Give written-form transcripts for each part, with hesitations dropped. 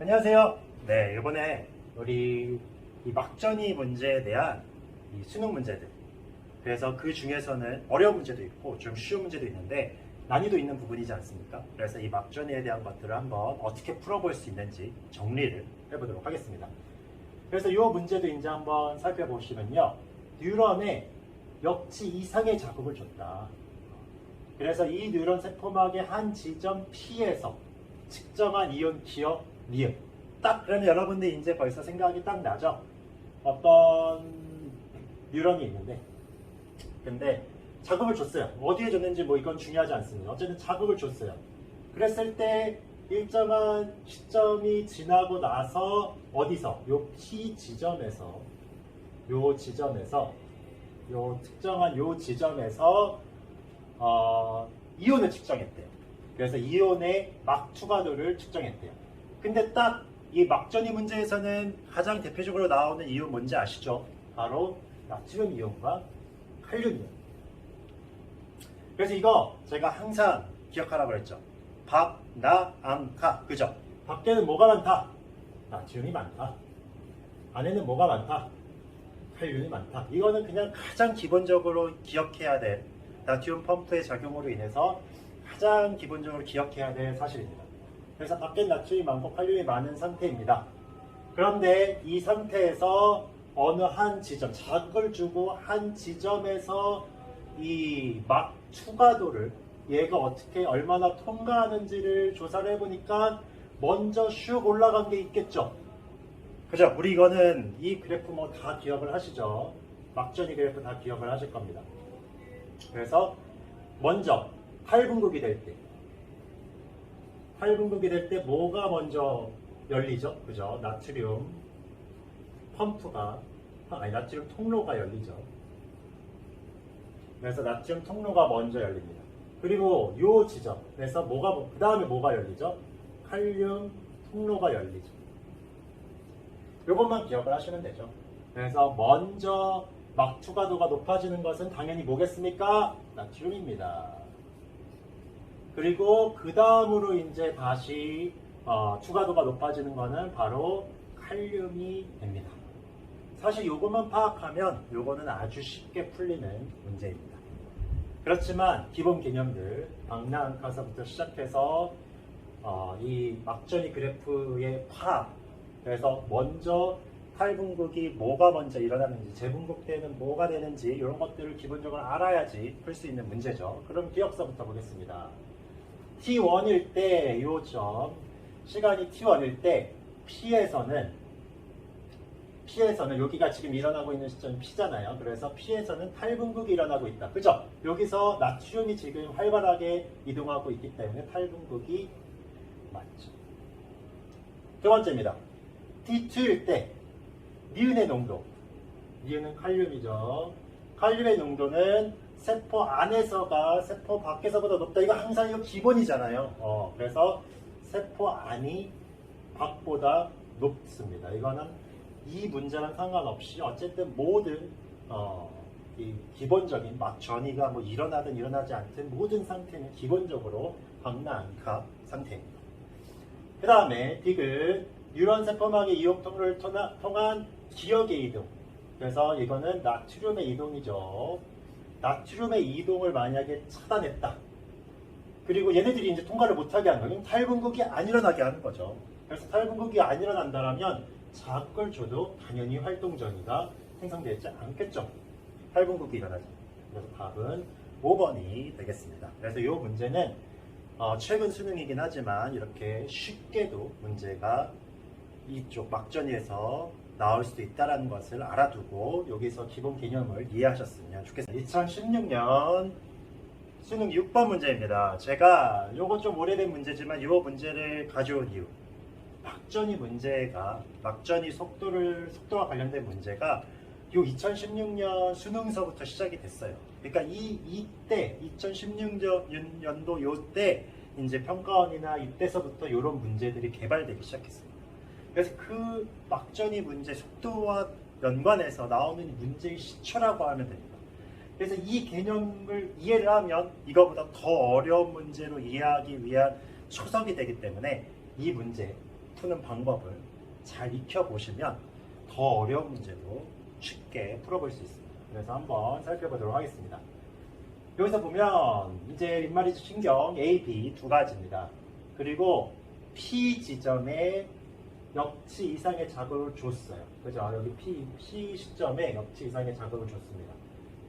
안녕하세요. 네, 이번에 우리 이 막전이 문제에 대한 이 수능 문제들. 그래서 그 중에서는 어려운 문제도 있고 좀 쉬운 문제도 있는데 난이도 있는 부분이지 않습니까? 그래서 이 막전에 대한 것들을 한번 어떻게 풀어볼 수 있는지 정리를 해보도록 하겠습니다. 그래서 이 문제도 이제 한번 살펴보시면요. 뉴런에 역치 이상의 자극을 줬다. 그래서 이 뉴런 세포막의 한 지점 P에서 측정한 이온 기억 니은. 딱 그러면 여러분들 이제 벌써 생각이 딱 나죠? 어떤 뉴런이 있는데 근데 자극을 줬어요. 어디에 줬는지 뭐 이건 중요하지 않습니다. 어쨌든 자극을 줬어요. 그랬을 때 일정한 시점이 지나고 나서 어디서? 요 P 지점에서 요 특정한 요 지점에서 이온을 측정했대요. 그래서 이온의 막 추가도를 측정했대요. 근데 딱 이 막전이 문제에서는 가장 대표적으로 나오는 이온 뭔지 아시죠? 바로 나트륨 이온과 칼륨 이온. 그래서 이거 제가 항상 기억하라고 했죠. 밥, 나, 안, 가. 그죠? 밖에는 뭐가 많다? 나트륨이 많다. 안에는 뭐가 많다? 칼륨이 많다. 이거는 그냥 가장 기본적으로 기억해야 될 나트륨 펌프의 작용으로 인해서 가장 기본적으로 기억해야 될 사실입니다. 그래서 밖엔 나트륨이 많고 칼륨이 많은 상태입니다. 그런데 이 상태에서 어느 한 지점, 자극을 주고 한 지점에서 이 막 추가도를 얘가 어떻게 얼마나 통과하는지를 조사를 해보니까 먼저 슉 올라간 게 있겠죠. 그죠? 우리 이거는 이 그래프 뭐 다 기억을 하시죠? 막전이 그래프 다 기억을 하실 겁니다. 그래서 먼저 8분극이 될 때 8분극이 될 때 뭐가 먼저 열리죠? 그죠? 나트륨 나트륨 통로가 열리죠. 그래서 나트륨 통로가 먼저 열립니다. 그리고 요 지점에서 그 다음에 뭐가 열리죠? 칼륨 통로가 열리죠. 요것만 기억을 하시면 되죠. 그래서 먼저 막 추가도가 높아지는 것은 당연히 뭐겠습니까? 나트륨입니다. 그리고 그 다음으로 이제 다시 추가도가 높아지는 것은 바로 칼륨이 됩니다. 사실 요것만 파악하면 요거는 아주 쉽게 풀리는 문제입니다. 그렇지만 기본 개념들 박나안카서부터 시작해서 이 막전이 그래프의 파악, 그래서 먼저 8분극이 뭐가 먼저 일어나는지, 재분극 때는 뭐가 되는지 이런 것들을 기본적으로 알아야지 풀 수 있는 문제죠. 그럼 기억서부터 보겠습니다. T1일 때 요점, 시간이 T1일 때 P에서는 여기가 지금 일어나고 있는 시점이 P잖아요. 그래서 P에서는 8분극이 일어나고 있다. 그죠? 여기서 나트륨이 지금 활발하게 이동하고 있기 때문에 8분극이 맞죠. 두 번째입니다. T2일 때 니은의 농도, 니은은 칼륨이죠. 칼륨의 농도는 세포 안에서가 세포 밖에서보다 높다. 이거 항상 이거 기본이잖아요. 그래서 세포 안이 밖보다 높습니다. 이거는 이 문제랑 상관없이 어쨌든 모든 이 기본적인 막 전이가 뭐 일어나든 일어나지 않든 모든 상태는 기본적으로 박나안카 상태입니다. 그 다음에 D은 뉴런 세포막의 이온 통로를 통한 기억의 이동. 그래서 이거는 나트륨의 이동이죠. 나트륨의 이동을 만약에 차단했다. 그리고 얘네들이 이제 통과를 못하게 하는 거는 탈분극이 안 일어나게 하는 거죠. 그래서 탈분극이 안 일어난다면 자극을 줘도 당연히 활동 전이가 생성되지 않겠죠. 탈분극이 일어나죠. 그래서 답은 5번이 되겠습니다. 그래서 이 문제는 최근 수능이긴 하지만 이렇게 쉽게도 문제가 이쪽 막전위에서 나올 수도 있다는 것을 알아두고 여기서 기본 개념을 이해하셨으면 좋겠습니다. 2016년 수능 6번 문제입니다. 제가 요거 좀 오래된 문제지만 이 문제를 가져온 이유, 막전이 속도와 관련된 문제가 요 2016년 수능서부터 시작이 됐어요. 그러니까 이때 2016년도 요때 이제 평가원이나 이때서부터 이런 문제들이 개발되기 시작했어요. 그래서 그 막전이 문제 속도와 연관해서 나오는 문제의 시초라고 하면 됩니다. 그래서 이 개념을 이해를 하면 이거보다 더 어려운 문제로 이해하기 위한 초석이 되기 때문에 이 문제 푸는 방법을 잘 익혀보시면 더 어려운 문제도 쉽게 풀어볼 수 있습니다. 그래서 한번 살펴보도록 하겠습니다. 여기서 보면 이제 윗마리지 신경 A, B 두 가지입니다. 그리고 P 지점에 역치 이상의 자극을 줬어요. 그죠? 여기 P 시점에 역치 이상의 자극을 줬습니다.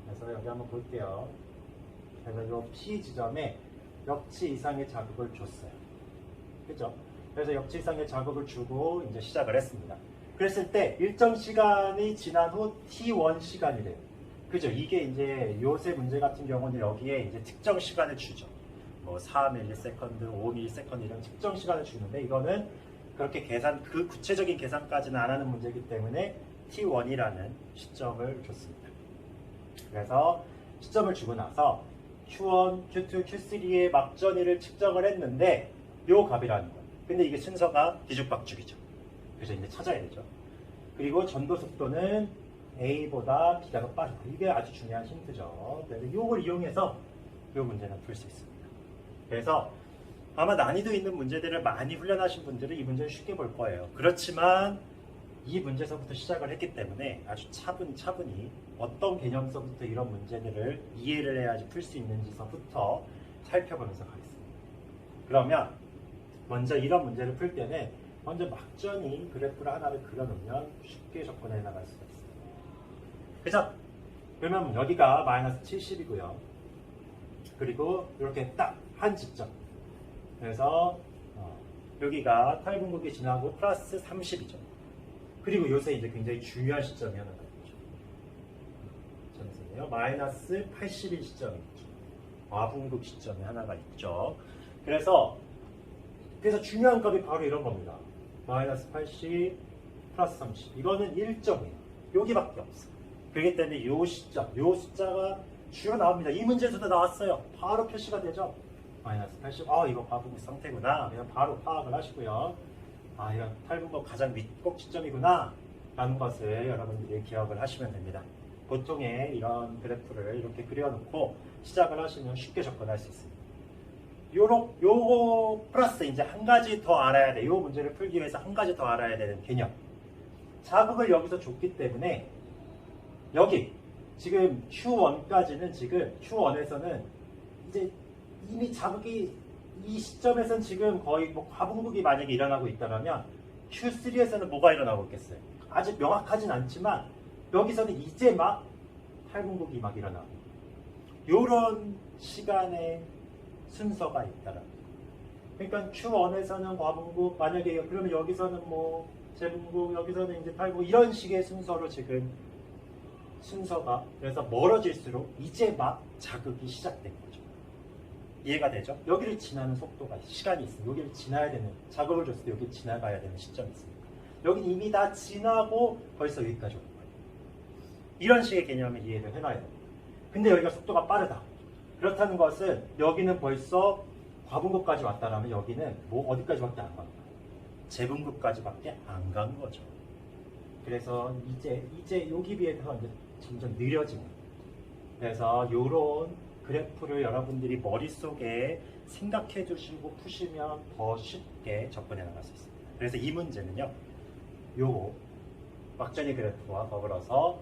그래서 여기 한번 볼게요. 그래서 이 P 지점에 역치 이상의 자극을 줬어요. 그죠? 그래서 역치 이상의 자극을 주고 이제 시작을 했습니다. 그랬을 때 일정 시간이 지난 후 T1 시간이래요. 그죠? 이게 이제 요새 문제 같은 경우는 여기에 이제 특정 시간을 주죠. 뭐 4ms, 5ms 이런 특정 시간을 주는데 이거는 그렇게 그 구체적인 계산까지는 안 하는 문제이기 때문에 T1이라는 시점을 줬습니다. 그래서 시점을 주고 나서 Q1, Q2, Q3의 막전위를 측정을 했는데 요 값이라는 거예요. 근데 이게 순서가 뒤죽박죽이죠. 그래서 이제 찾아야 되죠. 그리고 전도 속도는 A보다 B가 더 빠르다. 이게 아주 중요한 힌트죠. 그래서 이걸 이용해서 이 문제는 풀 수 있습니다. 그래서 아마 난이도 있는 문제들을 많이 훈련하신 분들은 이 문제를 쉽게 볼 거예요. 그렇지만 이 문제서부터 시작을 했기 때문에 아주 차분히 어떤 개념서부터 이런 문제들을 이해를 해야지 풀 수 있는지서부터 살펴보면서 가겠습니다. 그러면 먼저 이런 문제를 풀 때는 먼저 막전인 그래프를 하나를 그려놓으면 쉽게 접근해 나갈 수가 있습니다. 그죠? 그러면 여기가 마이너스 70이고요. 그리고 이렇게 딱 한 직점. 그래서 여기가 탈분극이 지나고 플러스 30이죠. 그리고 요새 이제 굉장히 중요한 시점이 하나가 있죠. 잠시만요. 마이너스 81 시점이 있죠. 과분극 시점이 하나가 있죠. 그래서 중요한 값이 바로 이런 겁니다. 마이너스 80 플러스 30. 이거는 일정이에요. 여기밖에 없어요. 그렇기 때문에 이 시점, 이 숫자가 주로 나옵니다. 이 문제에서도 나왔어요. 바로 표시가 되죠. 마이너스 80. 이거 과분극 상태구나. 그냥 바로 파악을 하시고요. 이건 탈분극 가장 윗곡 시점이구나. 라는 것을 여러분들이 기억을 하시면 됩니다. 보통의 이런 그래프를 이렇게 그려놓고 시작을 하시면 쉽게 접근할 수 있습니다. 요거 플러스 이제 한 가지 더 알아야 돼. 요 문제를 풀기 위해서 한 가지 더 알아야 되는 개념. 자극을 여기서 줬기 때문에 여기 지금 Q1까지는 지금 Q1에서는 이제 이미 자극이 이 시점에서는 지금 거의 뭐 과분극이 만약에 일어나고 있다면 Q3에서는 뭐가 일어나고 있겠어요? 아직 명확하진 않지만 여기서는 이제 막 탈분극이 막 일어나고 요런 시간의 순서가 있다라는 거예요. 그러니까 Q1에서는 과분극 만약에 그러면 여기서는 뭐 재분극 여기서는 이제 탈분극 이런 식의 순서로 지금 순서가 그래서 멀어질수록 이제 막 자극이 시작된 거죠. 이해가 되죠? 여기를 지나는 속도가 시간이 있습니다. 여기를 지나야 되는 자극을 줬을 때 여기를 지나가야 되는 시점이 있습니다. 여기는 이미 다 지나고 벌써 여기까지 온 거예요. 이런 식의 개념을 이해를 해놔야 됩니다. 근데 여기가 속도가 빠르다. 그렇다는 것은 여기는 벌써 과분극까지 왔다라면 여기는 뭐 어디까지밖에 안 간 거예요. 재분극까지밖에 안 간 거죠. 그래서 이제 여기 비해서 이제 점점 느려지는 거예요. 그래서 이런 그래프를 여러분들이 머릿속에 생각해 주시고 푸시면 더 쉽게 접근해 나갈 수 있습니다. 그래서 이 문제는요. 요 막전이 그래프와 더불어서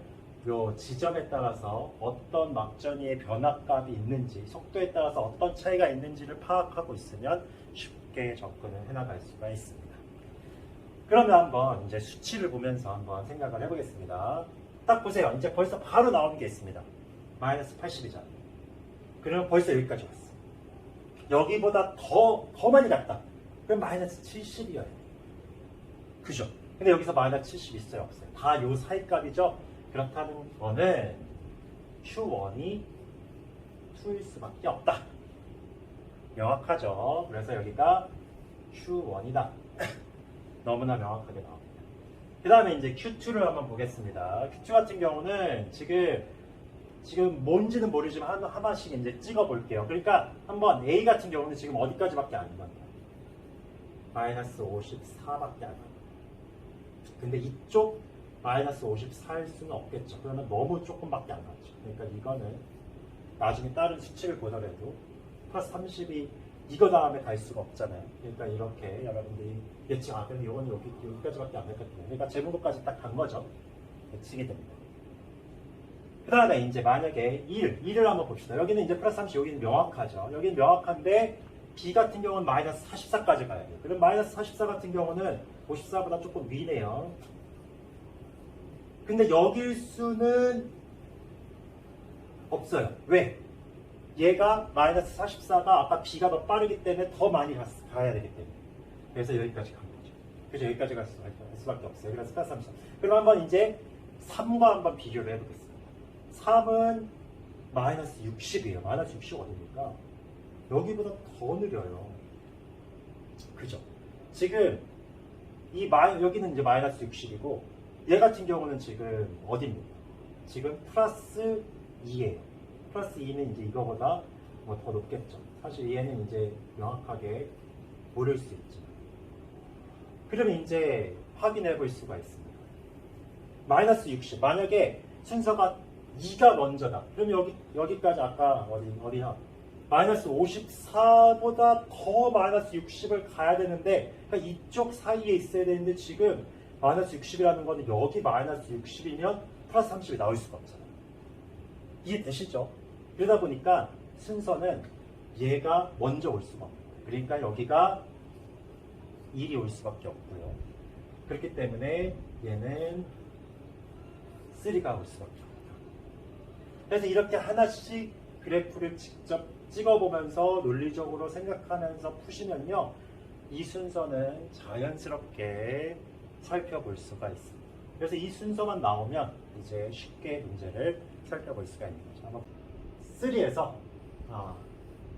요 지점에 따라서 어떤 막전이의 변화값이 있는지 속도에 따라서 어떤 차이가 있는지를 파악하고 있으면 쉽게 접근을 해나갈 수가 있습니다. 그러면 한번 이제 수치를 보면서 한번 생각을 해보겠습니다. 딱 보세요. 이제 벌써 바로 나오는 게 있습니다. 마이너스 80이잖아요. 그러면 벌써 여기까지 왔어. 여기보다 더 많이 갔다. 그럼 마이너스 70이어야 돼. 그죠? 근데 여기서 마이너스 70 있어요? 없어요? 다 요 사이 값이죠? 그렇다는 거는 Q1이 2일 수밖에 없다. 명확하죠? 그래서 여기가 Q1이다. 너무나 명확하게 나옵니다. 그 다음에 이제 Q2를 한번 보겠습니다. Q2 같은 경우는 지금 뭔지는 모르지만 하나씩 이제 찍어 볼게요. 그러니까 한번 A 같은 경우는 지금 어디까지밖에 안 간다. 마이너스 54밖에 안 간다. 근데 이쪽 마이너스 54일 수는 없겠죠. 그러면 너무 조금밖에 안 가죠. 그러니까 이거는 나중에 다른 수치를 보더라도 플러스 30이 이거 다음에 갈 수가 없잖아요. 그러니까 이렇게 여러분들이 예측, 그럼 이거는 여기까지밖에 안 됐거든요. 그러니까 제분구까지 딱 간 거죠. 예측이 됩니다. 그 다음에 이제 만약에 1을 한번 봅시다. 여기는 이제 플러스 30, 여기는 명확하죠. 여기는 명확한데 B 같은 경우는 마이너스 44까지 가야 돼요. 그럼 마이너스 44 같은 경우는 54보다 조금 위네요. 근데 여길 수는 없어요. 왜? 얘가 마이너스 44가 아까 B가 더 빠르기 때문에 더 많이 가야 되기 때문에. 그래서 여기까지 간 거죠. 그래서 여기까지 갈 수밖에 없어요. 그래서 플러스 34. 그럼 한번 이제 3과 한번 비교를 해보겠습니다. 3은 마이너스 60이에요. 마이너스 60 어딥니까? 여기보다 더 느려요. 그죠? 지금 여기는 이제 마이너스 60이고 얘 같은 경우는 지금 어딥니까? 지금 플러스 2예요. 플러스 2는 이제 이거보다 뭐 더 높겠죠. 사실 얘는 이제 명확하게 모를 수 있죠. 그러면 이제 확인해 볼 수가 있습니다. 마이너스 60. 만약에 순서가 2가 먼저다. 그럼 여기까지 아까 어디야? 마이너스 54보다 더 마이너스 60을 가야 되는데, 그러니까 이쪽 사이에 있어야 되는데 지금 마이너스 60이라는 거는 여기 마이너스 60이면 플러스 30이 나올 수가 없잖아요. 이해되시죠? 그러다 보니까 순서는 얘가 먼저 올 수가 없어요. 그러니까 여기가 1이 올 수밖에 없고요. 그렇기 때문에 얘는 3가 올 수밖에 없어요. 그래서 이렇게 하나씩 그래프를 직접 찍어보면서 논리적으로 생각하면서 푸시면요, 이 순서는 자연스럽게 살펴볼 수가 있습니다. 그래서 이 순서만 나오면 이제 쉽게 문제를 살펴볼 수가 있는 거죠. 3에서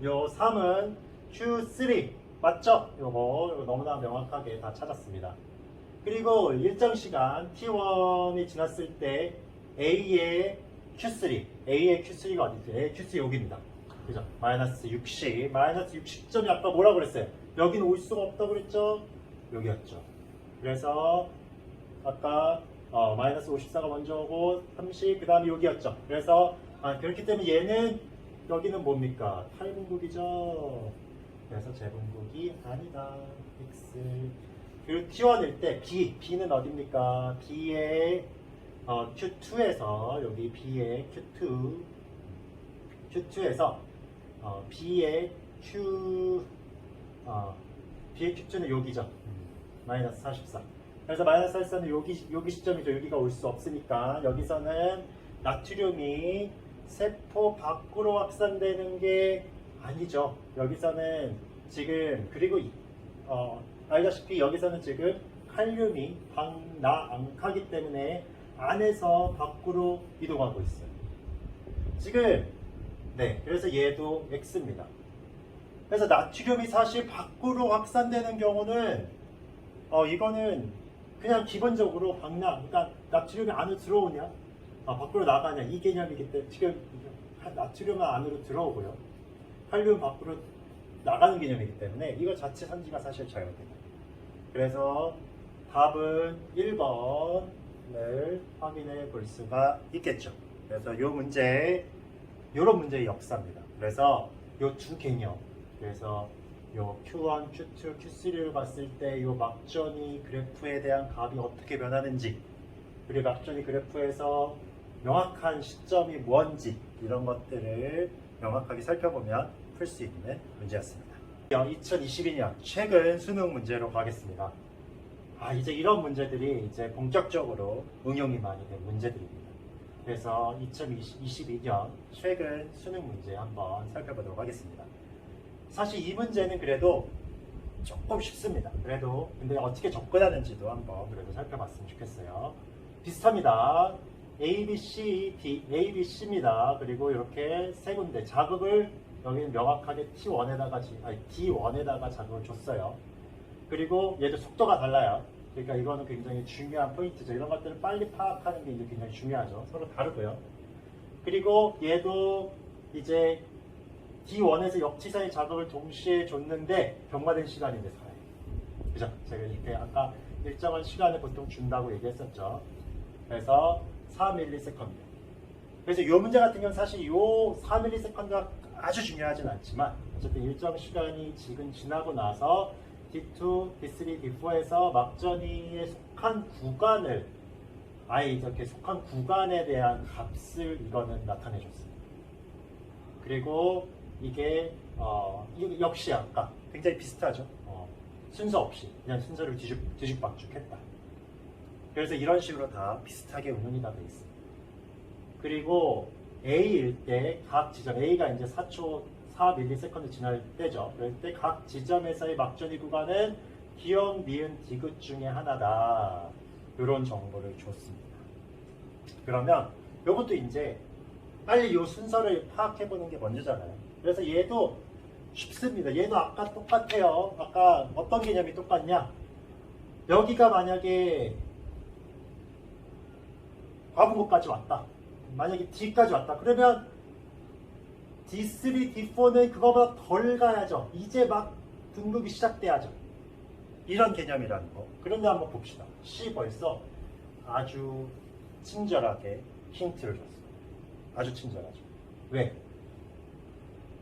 요 3은 Q3 맞죠? 이거 너무나 명확하게 다 찾았습니다. 그리고 일정 시간 T1이 지났을 때 A의 Q3가 어디 있어요? A의 Q3 여기입니다. 그죠? 마이너스 60. 마이너스 60점이 아까 뭐라고 그랬어요? 여기는 올 수가 없다고 그랬죠? 여기였죠. 그래서 아까 마이너스 54가 먼저 오고 30, 그 다음에 여기였죠. 그래서 그렇기 때문에 얘는 여기는 뭡니까? 탈분국이죠. 그래서 제분국이 아니다. X. 그리고 T1일 때 B는 어딥니까? B의 Q2에서 여기 B의 Q2에서 B의 Q2는 여기죠. 마이너스 44. 그래서 마이너스 44는 여기 시점이죠. 여기가 올 수 없으니까 여기서는 나트륨이 세포 밖으로 확산되는 게 아니죠. 여기서는 지금 그리고 알다시피 여기서는 지금 칼륨이 방나앙카기 때문에 안에서 밖으로 이동하고 있어요. 지금 그래서 얘도 X입니다. 그래서 나트륨이 사실 밖으로 확산되는 경우는 이거는 그냥 기본적으로 그러니까 나트륨이 안으로 들어오냐 밖으로 나가냐 이 개념이기 때문에 지금 나트륨은 안으로 들어오고요. 칼륨 밖으로 나가는 개념이기 때문에 이거 자체 산지가 사실 자연입니다. 그래서 답은 1번을 확인해 볼 수가 있겠죠. 그래서 이런 문제의 역사입니다. 그래서 이 두 개념, 그래서 요 Q1, Q2, Q3를 봤을 때 요 막전이 그래프에 대한 값이 어떻게 변하는지, 그리고 막전이 그래프에서 명확한 시점이 뭔지 이런 것들을 명확하게 살펴보면 풀 수 있는 문제였습니다. 2022년 최근 수능 문제로 가겠습니다. 이제 이런 문제들이 이제 본격적으로 응용이 많이 된 문제들입니다. 그래서 2022년 최근 수능 문제 한번 살펴보도록 하겠습니다. 사실 이 문제는 그래도 조금 쉽습니다. 근데 어떻게 접근하는지도 한번 그래도 살펴봤으면 좋겠어요. 비슷합니다. A, B, C, D, A, B, C입니다. 그리고 이렇게 세 군데 자극을 여기는 명확하게 D1에다가 자극을 줬어요. 그리고 얘도 속도가 달라요. 그러니까 이거는 굉장히 중요한 포인트죠. 이런 것들을 빨리 파악하는 게 이제 굉장히 중요하죠. 서로 다르고요. 그리고 얘도 이제 D1에서 역지사의 자극을 동시에 줬는데 경과된 시간인데 4회. 그죠? 제가 이렇게 아까 일정한 시간을 보통 준다고 얘기했었죠. 그래서 4ms. 그래서 이 문제 같은 경우는 사실 이 4ms가 아주 중요하진 않지만 어쨌든 일정 시간이 지금 지나고 나서 D2, D3, D4에서 막전이에 속한 구간을 아예 이렇게 속한 구간에 대한 값을 이거는 나타내줬습니다. 그리고 이게 이거 역시 아까 굉장히 비슷하죠. 순서 없이 그냥 순서를 뒤죽박죽했다. 그래서 이런 식으로 다 비슷하게 운운이 다 돼 있습니다. 그리고 A일 때 각 지점 A가 이제 4초 4ms 지날 때죠. 그럴 때 각 지점에서의 막전이 구간은 기억, 니은, 디귿 중에 하나다. 이런 정보를 줬습니다. 그러면 이것도 이제 빨리 이 순서를 파악해 보는 게 먼저잖아요. 그래서 얘도 쉽습니다. 얘도 아까 똑같아요. 아까 어떤 개념이 똑같냐? 여기가 만약에 과분고까지 왔다. 만약에 D까지 왔다. 그러면 D3, D4는 그거보다 덜 가야죠. 이제 막 등급이 시작돼야죠. 이런 개념이라는 거. 그런데 한번 봅시다. C 벌써 아주 친절하게 힌트를 줬어요. 아주 친절하죠. 왜?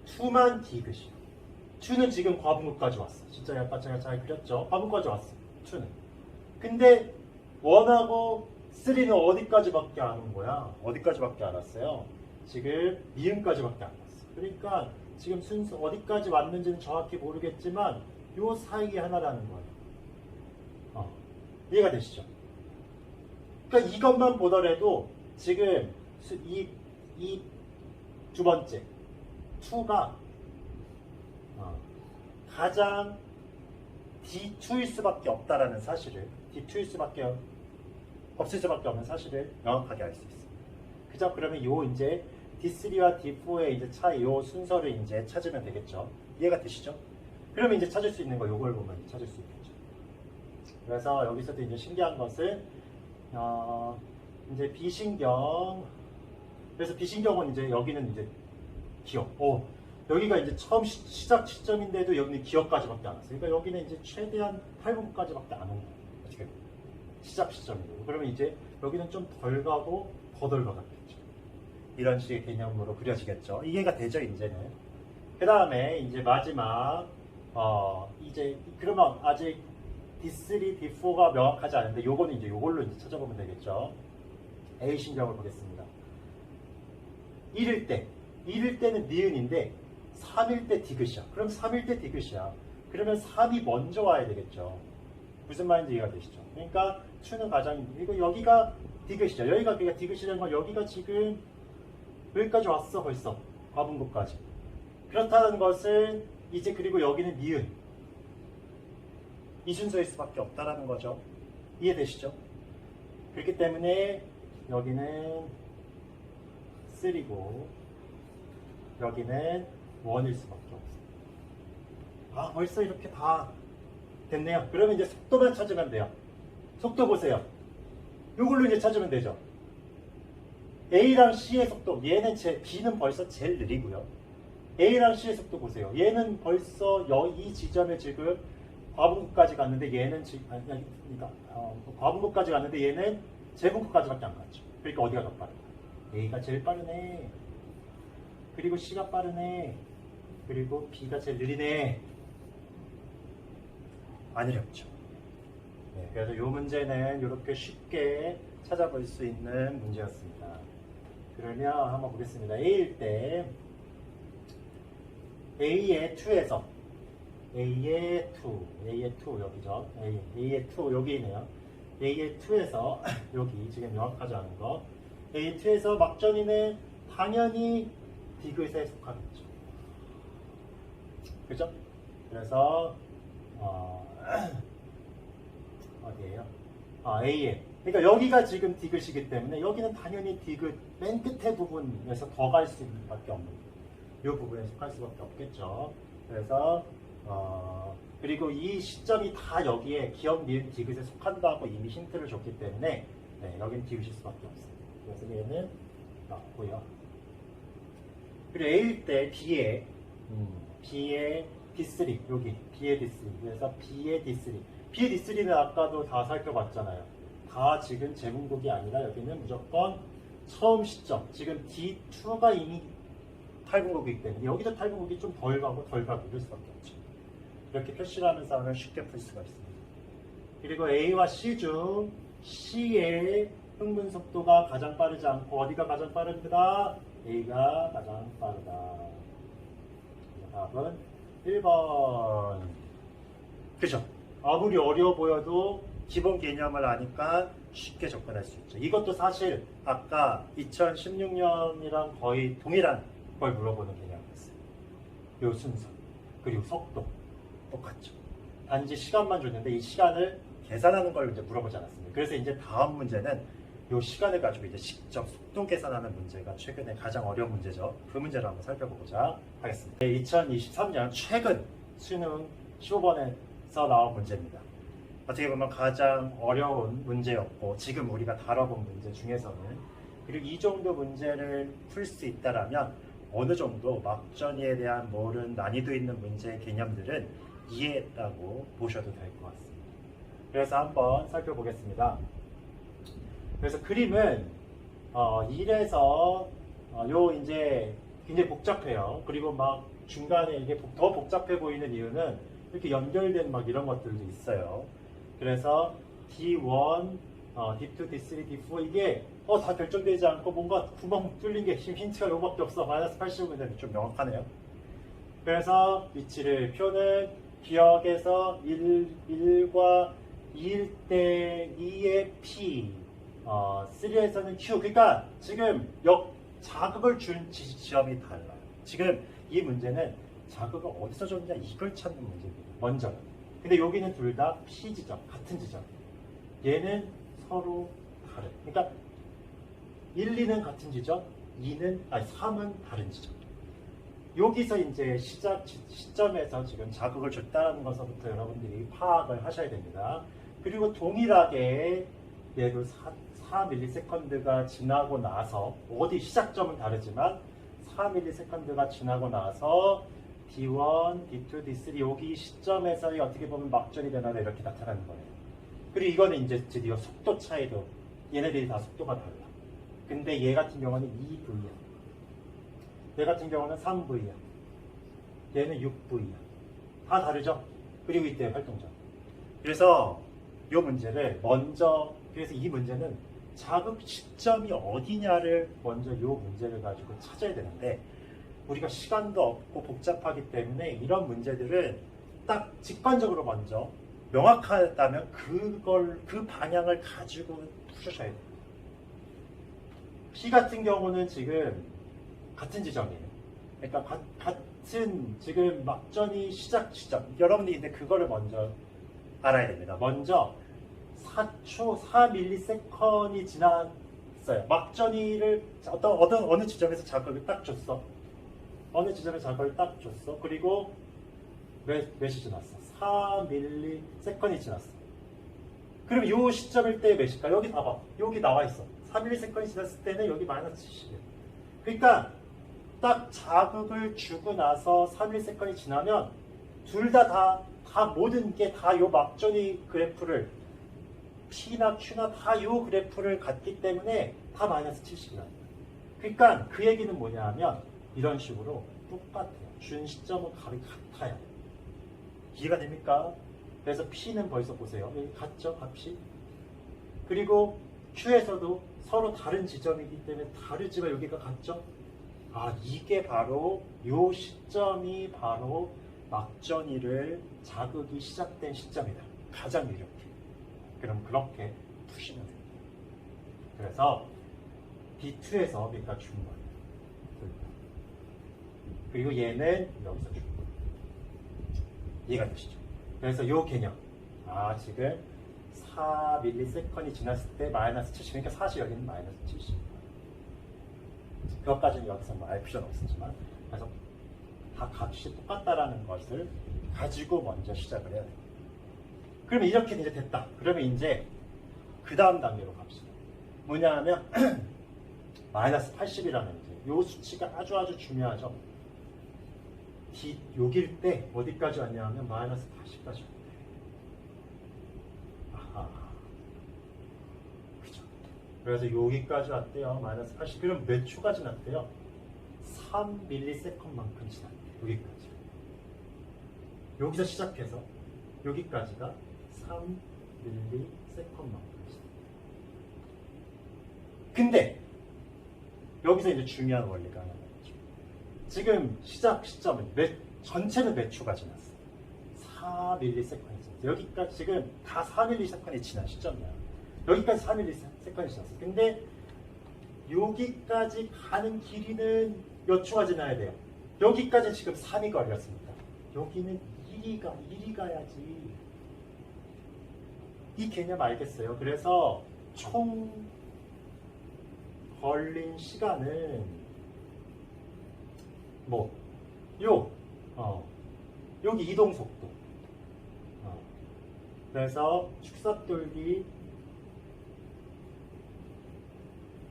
2만 디귿이요. 2는 지금 과분고까지 왔어. 진짜 약간 제가 잘 그렸죠? 과분고까지 왔어. 2는. 근데 1하고 3는 어디까지밖에 안 온 거야? 어디까지밖에 안 왔어요? 지금 니은까지밖에 안 왔어. 그러니까 지금 순서 어디까지 왔는지는 정확히 모르겠지만 요 사이에 하나라는 거예요. 이해가 되시죠? 그러니까 이것만 보더라도 지금 이 두 번째 2가 가장 D2일 수밖에 없다라는 사실을 D2일 수밖에 없을 수밖에 없는 사실을 명확하게 알 수 있습니다. 그죠? 그러면 요 이제 D3와 D4의 이제 차이, 요 순서를 이제 찾으면 되겠죠. 이해가 되시죠? 그러면 이제 찾을 수 있는 거 요걸 보면 찾을 수 있겠죠. 그래서 여기서도 이제 신기한 것은 이제 비신경. 그래서 비신경은 이제 여기는 이제 기억. 여기가 이제 처음 시작 시점인데도 여기는 기억까지밖에 안 왔어요. 그러니까 여기는 이제 최대한 8분까지밖에 안 온 거예요. 어떻게 시작 시점이고. 그러면 이제 여기는 좀 덜 가고 더 덜 가겠죠. 이런 식의 개념으로 그려지겠죠. 이해가 되죠, 이제는. 그 다음에 이제 마지막 이제 그러면 아직 D3, D4가 명확하지 않은데 요거는 이제 요걸로 이제 찾아보면 되겠죠. A 신경을 보겠습니다. 1일 때는 니은인데 3일 때 디귿이야. 그럼 3일 때 디귿이야. 그러면 3이 먼저 와야 되겠죠. 무슨 말인지 이해가 되시죠? 그러니까 2는 가장 이거 여기가 디귿이죠. 여기가 그러니까 디귿이라는 건 여기가 지금 여기까지 왔어 벌써 과분고까지. 그렇다는 것은 이제 그리고 여기는 니은 이 순서일 수밖에 없다라는 거죠. 이해되시죠? 그렇기 때문에 여기는 3고 여기는 1일 수밖에 없어요. 벌써 이렇게 다 됐네요. 그러면 이제 속도만 찾으면 돼요. 속도 보세요. 이걸로 이제 찾으면 되죠. A랑 C의 속도, 얘는 B는 벌써 제일 느리고요. A랑 C의 속도 보세요. 얘는 벌써 이 지점에 지금 과분고까지 갔는데 얘는 그러니까 과분고까지 갔는데 얘는 재분고까지밖에 안 갔죠. 그러니까 어디가 더 빠르다? A가 제일 빠르네. 그리고 C가 빠르네. 그리고 B가 제일 느리네. 안 어렵죠. 네, 그래서 이 문제는 이렇게 쉽게 찾아볼 수 있는 문제였습니다. 그러면 한번 보겠습니다. A일 때 A의 2에서 A의 2 여기죠. A의 2 여기네요. A의 2에서 여기 지금 명확하지 않은 거. A의 2에서 막전이는 당연히 디귿에 속하겠죠. 그죠? 그래서 어디에요? A에. 그러니까 여기가 지금 디귿이기 때문에 여기는 당연히 디귿 맨 끝에 부분에서 더 갈 수밖에 없는 이 부분에 속할 수밖에 없겠죠. 그래서 그리고 이 시점이 다 여기에 기억, 니은, 디귿에 속한다고 이미 힌트를 줬기 때문에 여기는 디귿일 수밖에 없어요. 그래서 얘는 맞고요. 그리고 A일 때 B의 D3 여기 B의 D3 그래서 B의 D3 B의 D3는 아까도 다 살펴봤잖아요. 다 지금 재분곡이 아니라 여기는 무조건 처음 시점 지금 D2가 이미 탈분국이기 때문에 여기도 탈분국이 좀 덜 가고 덜 가고 이럴 수밖에 없죠. 이렇게 표시를 하면서 하면 쉽게 풀 수가 있습니다. 그리고 A와 C 중 C의 흥분 속도가 가장 빠르지 않고 어디가 가장 빠릅니다. A가 가장 빠르다. 답은 1번. 그죠? 아무리 어려워 보여도 기본 개념을 아니까 쉽게 접근할 수 있죠. 이것도 사실 아까 2016년이랑 거의 동일한 걸 물어보는 개념이었어요. 요 순서, 그리고 속도 똑같죠. 단지 시간만 줬는데 이 시간을 계산하는 걸 이제 물어보지 않았습니다. 그래서 이제 다음 문제는 이 시간을 가지고 이제 직접 속도 계산하는 문제가 최근에 가장 어려운 문제죠. 그 문제를 한번 살펴보고자 하겠습니다. 2023년 최근 수능 15번에서 나온 문제입니다. 어떻게 보면 가장 어려운 문제였고 지금 우리가 다뤄본 문제 중에서는 그리고 이 정도 문제를 풀 수 있다라면 어느 정도 막전이에 대한 모른 난이도 있는 문제의 개념들은 이해했다고 보셔도 될 것 같습니다. 그래서 한번 살펴보겠습니다. 그래서 그림은 1에서 요 이제 굉장히 복잡해요. 그리고 막 중간에 이게 더 복잡해 보이는 이유는 이렇게 연결된 막 이런 것들도 있어요. 그래서 D1, D2, D3, D4 이게 다 결정되지 않고 뭔가 구멍 뚫린 게 힌트가 요거밖에 없어. 마이너스 80은 좀 명확하네요. 그래서 위치를 표는 기억에서 1과 2일 때 2의 P, 3에서는 Q. 그러니까 지금 자극을 준 지점이 달라요. 지금 이 문제는 자극을 어디서 줬냐 이걸 찾는 문제입니다. 먼저. 근데 여기는 둘 다 P 지점, 같은 지점. 얘는 서로 다른. 그러니까 1, 2는 같은 지점, 3은 다른 지점. 여기서 이제 시점에서 지금 자극을 줬다는 것부터 여러분들이 파악을 하셔야 됩니다. 그리고 동일하게 얘도 4ms가 지나고 나서 어디 시작점은 다르지만 4ms가 지나고 나서 D1, D2, D3 여기 시점에서의 어떻게 보면 막전이 되나다 이렇게 나타나는 거예요. 그리고 이거는 이제 드디어 속도 차이도 얘네들이 다 속도가 달라. 근데 얘 같은 경우는 2V야. 얘 같은 경우는 3V야. 얘는 6V야. 다 다르죠? 그리고 이때 활동적. 그래서 이 문제를 먼저 그래서 이 문제는 자극 시점이 어디냐를 먼저 이 문제를 가지고 찾아야 되는데 우리가 시간도 없고 복잡하기 때문에 이런 문제들은 딱 직관적으로 먼저 명확하다면 그 방향을 가지고 푸셔야 돼요. P 같은 경우는 지금 같은 지점이에요. 그러니까 같은 지금 막전이 시작 지점. 여러분들이 근데 그거를 먼저 알아야 됩니다. 먼저 4초, 4ms이 지났어요. 막전이를 어느 지점에서 자극을 딱 줬어. 어느 지점에 자극을 딱 줬어. 그리고 몇이 지났어? 4ms이 지났어. 그럼 이 시점일 때 몇일까? 여기 봐봐. 여기 나와 있어. 4ms이 지났을 때는 여기 마이너스 70이에요. 그러니까 딱 자극을 주고 나서 3ms이 지나면 둘 다 모든 게 다 요 막전이 그래프를 P나 Q나 다 요 그래프를 갖기 때문에 다 마이너스 70이야. 그러니까 그 얘기는 뭐냐 하면 이런 식으로 똑같아요. 준 시점은 값이 같아요. 이해가 됩니까? 그래서 P는 벌써 보세요. 여기 같죠? 값이. 그리고 Q에서도 서로 다른 지점이기 때문에 다르지만 여기가 같죠? 이게 바로 요 시점이 바로 막전이를 자극이 시작된 시점이다. 가장 유력해. 그럼 그렇게 푸시면 됩니다. 그래서 D2에서 여기가 준 거예요. 그리고 얘는 여기서 준 거예요. 이해가 되시죠? 그래서 요 개념. 지금 4ms이 지났을 때 마이너스 70. 그러니까 사실 여기는 마이너스 70. 그것까지는 여기서 알 필요는 없었지만 그래서 다 값이 똑같다라는 것을 가지고 먼저 시작을 해야 돼요. 그러면 이렇게 이제 됐다. 그러면 이제 그 다음 단계로 갑시다. 뭐냐 하면 마이너스 80이라는 이제 요 수치가 아주 중요하죠. 여길 때 어디까지 왔냐 하면 마이너스 80까지 왔대. 그죠. 그래서 여기까지 왔대요. 마이너스 80. 그럼 몇 초가 지났대요? 3ms만큼 지납니다. 여기까지. 여기서 시작해서 여기까지가 3ms만큼 지납니다. 근데 여기서 이제 중요한 원리가 하나 있죠. 지금 시작 시점은 전체는 몇 초가 지났어요? 4ms이 지났어요. 여기까지 지금 다 4ms이 지난 시점이야. 여기까지 4ms이 지났어요. 근데 여기까지 가는 길이는 몇 초가 지나야 돼요? 여기까지 지금 3이 걸렸습니다. 여기는 1이 가야지. 이 개념 알겠어요? 그래서 총 걸린 시간은 여기 이동 속도. 그래서 축삭돌기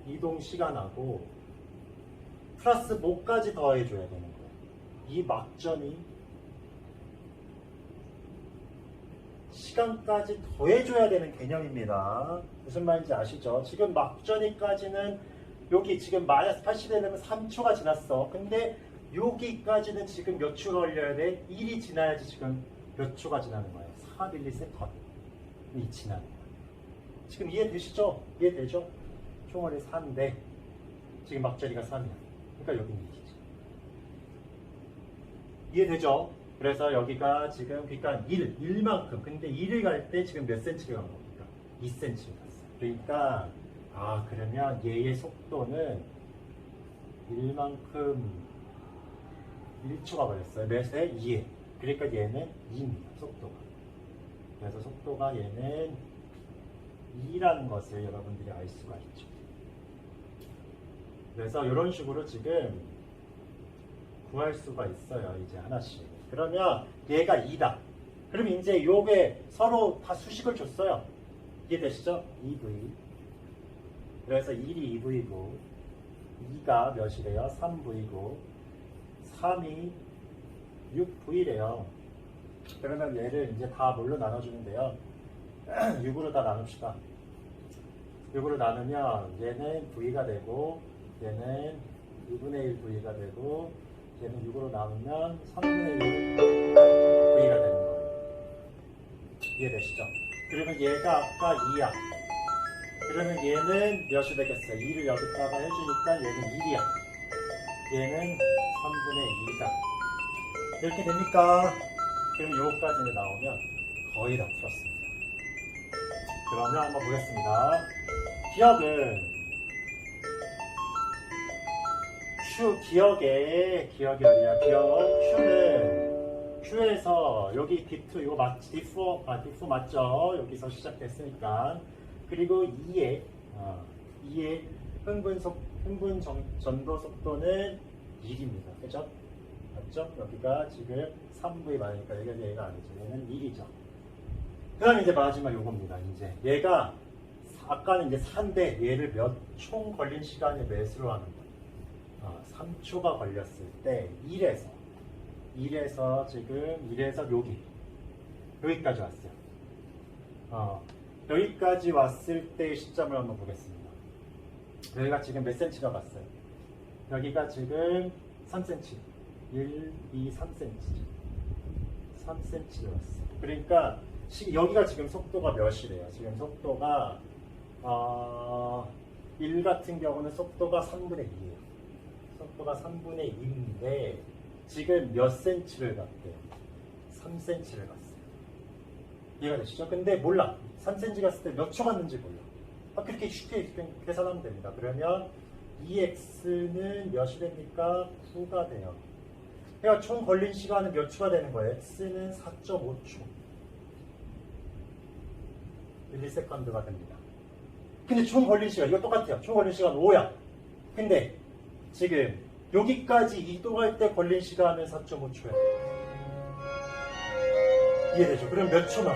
이동 시간하고 플러스 뭐까지 더해줘야 되는 거예요. 이 막전이 시간까지 더해줘야 되는 개념입니다. 무슨 말인지 아시죠? 지금 막전이까지는 여기 지금 마이너스 80이 되면 3초가 지났어. 근데 여기까지는 지금 몇 초가 걸려야 돼? 1이 지나야지 지금 몇 초가 지나는 거예요. 4ms이 지나는 거예요. 지금 이해되시죠? 이해되죠? 총알이 4인데 지금 막전이가 3이야. 그러니까 여기는 1이지. 이해되죠? 그래서 여기가 지금 그러니까 1만큼. 근데 1을 갈 때 지금 몇 cm를 간 겁니까? 2cm를 갔어요. 그러니까 그러면 얘의 속도는 1만큼 1초가 걸렸어요. 몇에? 2에. 그러니까 얘는 2입니다. 속도가. 그래서 속도가 얘는 2라는 것을 여러분들이 알 수가 있죠. 그래서 이런 식으로 지금 구할 수가 있어요. 이제 하나씩. 그러면 얘가 2다. 그럼 이제 요게 서로 다 수식을 줬어요. 이해되시죠? 2V. 그래서 1이 2V고 2가 몇이래요? 3V고 3이 6V래요. 그러면 얘를 이제 다 뭘로 나눠주는데요? 6으로 다 나눕시다. 6으로 나누면 얘는 V가 되고 얘는 2분의 1 V가 되고 얘는 6으로 나누면 3분의 1 V가 되는 거예요. 이해되시죠? 그러면 얘가 아까 2야. 그러면 얘는 몇이 되겠어요? 2를 여기다가 해주니까 얘는 1이야. 얘는 3분의 2다. 이렇게 됩니까? 그럼 요거까지 나오면 거의 다 풀었습니다. 그러면 한번 보겠습니다. 기억은 기억이 어디야? Q에서 여기 D2 이거 맞지? D4 맞죠? 여기서 시작됐으니까. 그리고 2의 흥분 전도 속도는 1입니다. 그죠? 맞죠? 여기가 지금 3V에 많으니까 얘가 아니죠. 얘는 1이죠. 그 다음에 이제 마지막 요겁니다. 이제 얘가 아까는 이제 4인데 얘를 총 걸린 시간을 몇으로 하는 거예요? 3초가 걸렸을 때 1에서 지금 여기까지 왔어요. 여기까지 왔을 때의 시점을 한번 보겠습니다. 여기가 지금 몇 cm가 갔어요? 여기가 지금 3cm. 1, 2, 3cm. 3cm를 왔어요. 그러니까 여기가 지금 속도가 몇이래요? 지금 속도가 1 같은 경우는 속도가 3분의 2예요. 속도가 3분의 2인데 지금 몇 cm를 갔대요? 3cm를 갔어요. 이해가 되시죠? 근데 몰라. 3cm 갔을 때 몇 초 갔는지 몰라. 그렇게 쉽게 계산하면 됩니다. 그러면 2x는 몇이 됩니까? 9가 돼요. 그러니까 총 걸린 시간은 몇 초가 되는 거예요? x는 4.5초. 1s가 됩니다. 근데 총 걸린 시간, 이거 똑같아요. 총 걸린 시간 5야. 근데 지금 여기까지 이동할 때 걸린 시간은 4.5초야. 이해되죠? 그럼 몇 초만?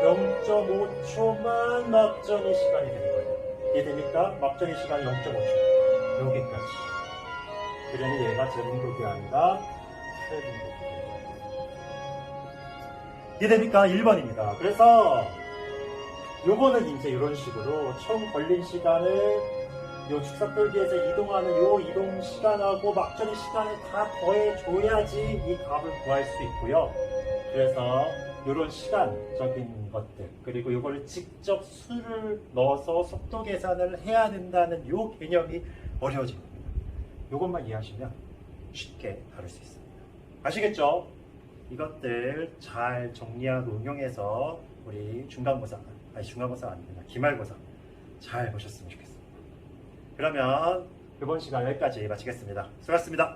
0.5초만 막전의 시간이 되는 거예요. 이해됩니까? 막전의 시간이 0.5초. 여기까지. 그러니 얘가 제분극이 아니라 탈분극이. 이해됩니까? 1번입니다. 그래서 요거는 이제 이런 식으로 총 걸린 시간을 요 축삭돌기에서 이동하는 요 이동 시간하고 막전의 시간을 다 더해줘야지 이 값을 구할 수 있고요. 그래서 이런 시간적인 것들 그리고 이걸 직접 수를 넣어서 속도 계산을 해야 된다는 요 개념이 어려워진 겁니다. 이것만 이해하시면 쉽게 다룰 수 있습니다. 아시겠죠? 이것들 잘 정리하고 응용해서 우리 중간고사 아닙니다. 기말고사 잘 보셨으면 좋겠습니다. 그러면 이번 시간 여기까지 마치겠습니다. 수고하셨습니다.